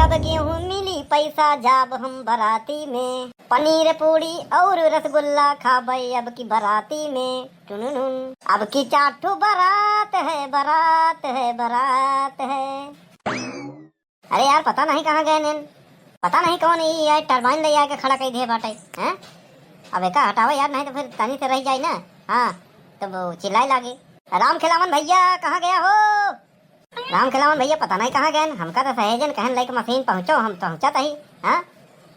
तब गेहूँ मिली पैसा जाब हम बराती में, पनीर पूड़ी और रसगुल्ला खाबे अब की बराती में। टुनुनुन, अब की चाठू बारात है, बारात है, बारात है। अरे यार पता नहीं कहाँ गए नेन, पता नहीं कौन ये टरबाइन ले आके खड़ा कर दिए बाटे हैं। अब एक हटावा यार, नहीं तो फिर तनी से रह जाए ना। हाँ तो वो चिल्लाई लागे, राम खिलावन भैया कहाँ गया हो? राम खिलावन भैया पता नहीं कहाँ गए। हमका तो सहेजन कहन लाइक मशीन पहुँचो, हम पहुँचत ही। हाँ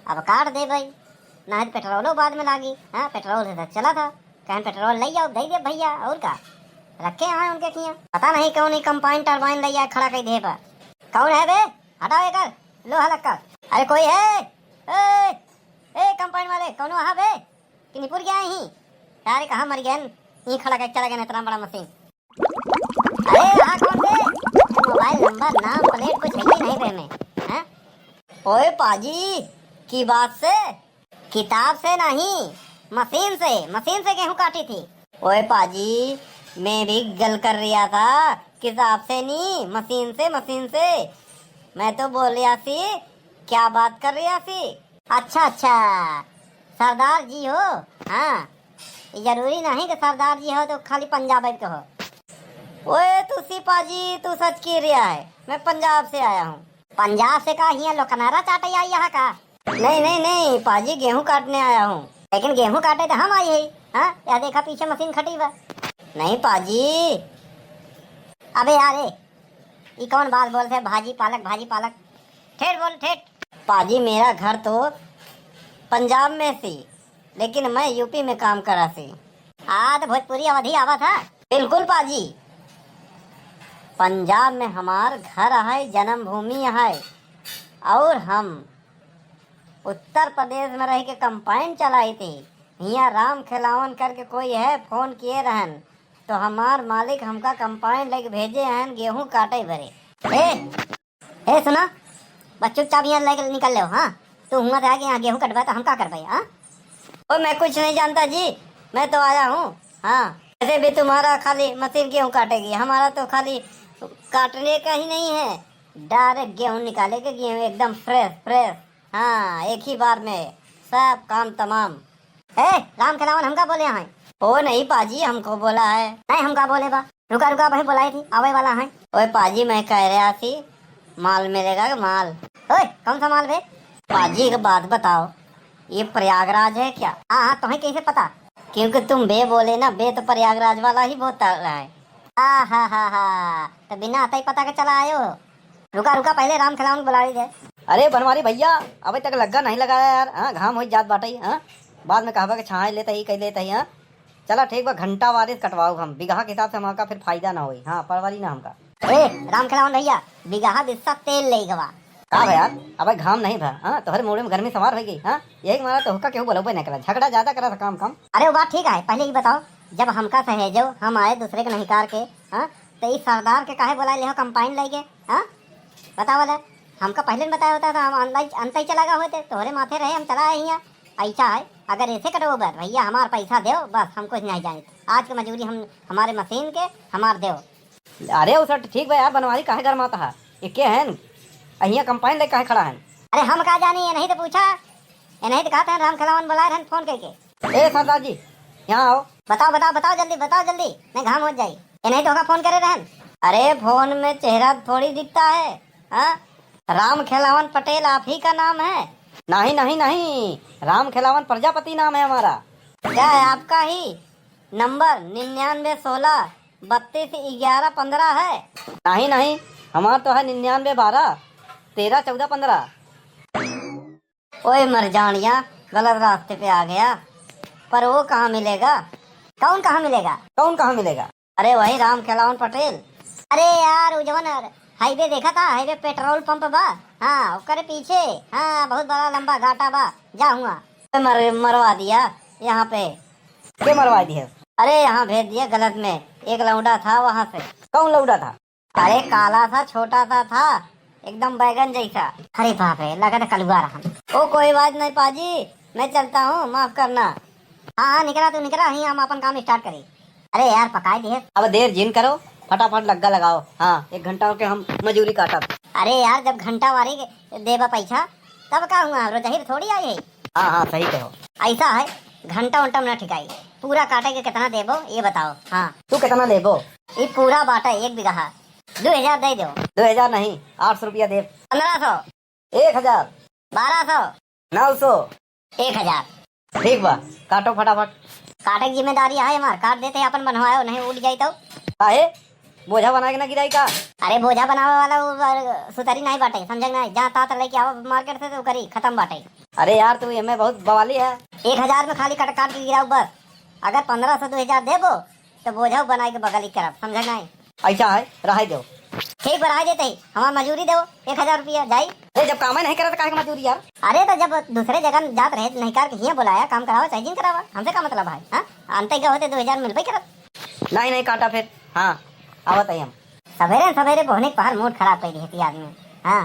अब काट दे भाई, ना तो पेट्रोलो बाद में लागी। हाँ पेट्रोल से चला था, कहन पेट्रोल ले जाओ दे दे भैया, और का रखे हैं उनके किया। पता नहीं कौन ही कंपाइन टरबाइन ले आए खड़ा कर दे पर। कौन है बे, हटाओ एक लोहा लक्का। अरे कोई है? ए कंपाइन वाले कौन वहाँ बे कि निपुर गया ही? यार कहाँ मर गया, यहीं खड़ा कर चला गया इतना बड़ा मशीन। अरे यहाँ कौन बे? मोबाइल नंबर नाम प्लेट कुछ है ही नहीं बे में। हैं ओए पाजी की बात से, किताब से नहीं मशीन से गेहूं काटी थी। ओए पाजी मैं भी गल कर रिया था, किताब से नहीं मशीन से। मैं तो बोल रिया सी, क्या बात कर रिया सी? अच्छा सरदार जी हो? हाँ जरूरी नहीं कि सरदार जी हो तो खाली पंजाब के हो। ओए तू सिपाजी तू सच की रिया है, मैं पंजाब से आया हूँ। पंजाब से का हिया लोकनारा चाटे आई यहाँ का? नहीं पाजी गेहूं काटने आया हूँ, लेकिन गेहूं काटे तो हम आई है। हाँ या देखा पीछे मशीन खटी बा। नहीं पाजी, अबे यार ये कौन बात बोलते भाजी पालक, ठेठ बोल ठेठ। पाजी मेरा घर तो पंजाब में सी, लेकिन मैं यूपी में काम करा सी। तो भोजपुरी अवधि आवा था। बिल्कुल पाजी, पंजाब में हमार घर है, जन्म भूमि है, और हम उत्तर प्रदेश में रह के कंपाइन चलाई थी। यहाँ राम खिलावन करके कोई है, फोन किए रहन तो हमार मालिक हमका कंपाइन लेके भेजे हैं गेहूं काटे भरे। ए सुना बच्चों, चाबी यहाँ लेके निकल लो। हाँ तू हुआ था कि यहाँ गेहूं कटवा तो हम क्या कर पाए? हाँ ओ मैं कुछ नहीं जानता जी, मैं तो आया हूँ। हाँ ऐसे भी तुम्हारा खाली मशीन गेहूं काटेगी, हमारा तो खाली काटने का ही नहीं है, डायरेक्ट गेहूं निकाले के गेहूं एकदम फ्रेश। हाँ एक ही बार में सब काम तमाम। राम खिलावन हमका बोले हैं? ओ नहीं पाजी हमको बोला है। नहीं हमका बोले बा, रुका भाई बुलाई थी आवे वाला है। ओए पाजी मैं कह रहा थी माल मिलेगा कि माल? ओए कौन सा माल बे? पाजी एक बात बताओ, ये प्रयागराज है क्या? हाँ तुम्हें कैसे पता? क्योंकि तुम बे बोले ना, बे तो प्रयागराज वाला ही बहुत रहा है। हा तो बिना आता ही पता के चला आयो। रुका पहले राम खिलावन बुला दे। अरे बनवारी भैया अभी तक लग्गा नहीं लगाया यार। हाँ घाम हो जात बाटे। हाँ बाद में कहवा के छाए लेते ही कह लेते ही। हाँ चला ठीक बा, घंटा वारिस कटवाओ हम, बिगहा के हिसाब से हमारा फिर फायदा ना होई। हाँ परवारी ना हमका। राम खिलावन भैया बिगहा बिस्सा तेल ले गवा का यार? अब घाम नहीं था। हाँ तोहरे मोड़े में गर्मी सवार हो गई। हाँ यही मारा तो हुक्का केहू बोलो नहीं करा, झगड़ा ज्यादा करा था काम कम। अरे वो बात ठीक है, पहले ही बताओ जब हमका सहेजो हम आए दूसरे के नहीं कार के। हाँ तो इस सरदार के काहे बोला ले हो कंपाइन लेके? हाँ बताओ वाला हमका पहले बताया होता था, हम अंत ही चला गए होते, तोहरे माथे रहे हम चला आए यहाँ। ऐसा है अगर ऐसे कटो बर भैया हमार पैसा दो बस, हम कुछ नहीं जाने आज की मजबूरी, हम हमारे मशीन के हमार दो। अरे वो सर ठीक भाई यार, बनवारी काहे घर माता है ये क्या है? अहिया कंपाइन ले काहे खड़ा है? अरे हम कहा जानी, ये नहीं तो पूछा, ये नहीं तो कहा था राम खिलावन बुलाए रहन फोन करके। ए सरदार जी यहाँ आओ। बताओ जल्दी नहीं घाम हो जाए। ये नहीं तो होगा फोन करे रहन। अरे फोन में चेहरा थोड़ी दिखता है। हाँ राम खिलावन पटेल आप ही का नाम है? नहीं राम खिलावन प्रजापति नाम है हमारा। क्या है आपका ही नंबर? 9916 321115 है। नहीं हमारा तो है 9912 131415। ओए मरजानिया गलत रास्ते पे आ गया। पर वो कहाँ मिलेगा? कौन कहाँ मिलेगा? अरे वही राम खिलावन पटेल। अरे यार जवन हाईवे देखा था, हाईवे पेट्रोल पंप बा। हाँ उसके पीछे। हाँ बहुत बड़ा लंबा घाटा बा, जा हुआ मरवा दिया यहाँ पे। क्या मरवा दिया? अरे यहाँ भेज दिया गलत में, एक लौंडा था वहाँ से। कौन लौंडा था? अरे काला था, छोटा सा था, एकदम बैगन जैसा। अरे बाप रे लगा था कलुआ रहा। ओ कोई बात नहीं पाजी, मैं चलता हूँ, माफ करना। हाँ निकला तू निकला, हम अपन काम स्टार्ट करी। अरे यार पकाई दिए। अब देर जिन करो, फटाफट लग्गा लगाओ। हाँ, 1 घंटा के हम मजूरी काटब। अरे यार, जब घंटा वारी देबा पैसा तब का हुआ, रोजही थोड़ी आई है। हाँ हाँ, सही कहो। ऐसा है, घंटा उंटा ना ठिकाई, पूरा काटे के कितना देबो ये बताओ। हाँ, तू कितना देबो? ये पूरा बाटा 1 बीघा 2000 दे दो। 2000 नहीं, 800 रुपया दे। 1500, 1000, 1200, 900। 1000। ठीक बा, काटो फटाफट। काटे की जिम्मेदारी है हमार, काट देते अपन बनवायो, नहीं उड़ जाई तो। काहे? बोझा बना के ना गिराई का? अरे बोझा बनावे वाला वो सुतरी नहीं बाटे, समझ नहीं, जहाँ तात लेके आओ मार्केट से तो करी खत्म बाटे। अरे यार, तू हमें बहुत बवाली है। 1000 में खाली काट के गिराओ बस। अगर 1500 2000 देबो तो बोझा बना के बगल करब, समझ नहीं। ऐसा है, रह दो। ठीक बढ़ा देते ही, हमार मजूरी दो 1000 रुपया जाई। जब काम नहीं करे तो काहे के मजदूरी यार? अरे तो जब दूसरे जगह जात रहे नहीं कर के हियाँ बुलाया, काम करावा चाहे जिन करावा, हमसे का मतलब है? हाँ, अंत के होते 2000 मिल पाई करत। नहीं नहीं, काटा फिर। हाँ, आवत है हम। सवेरे सवेरे बोहने के पहर मूड खराब कर दी आदमी। हाँ,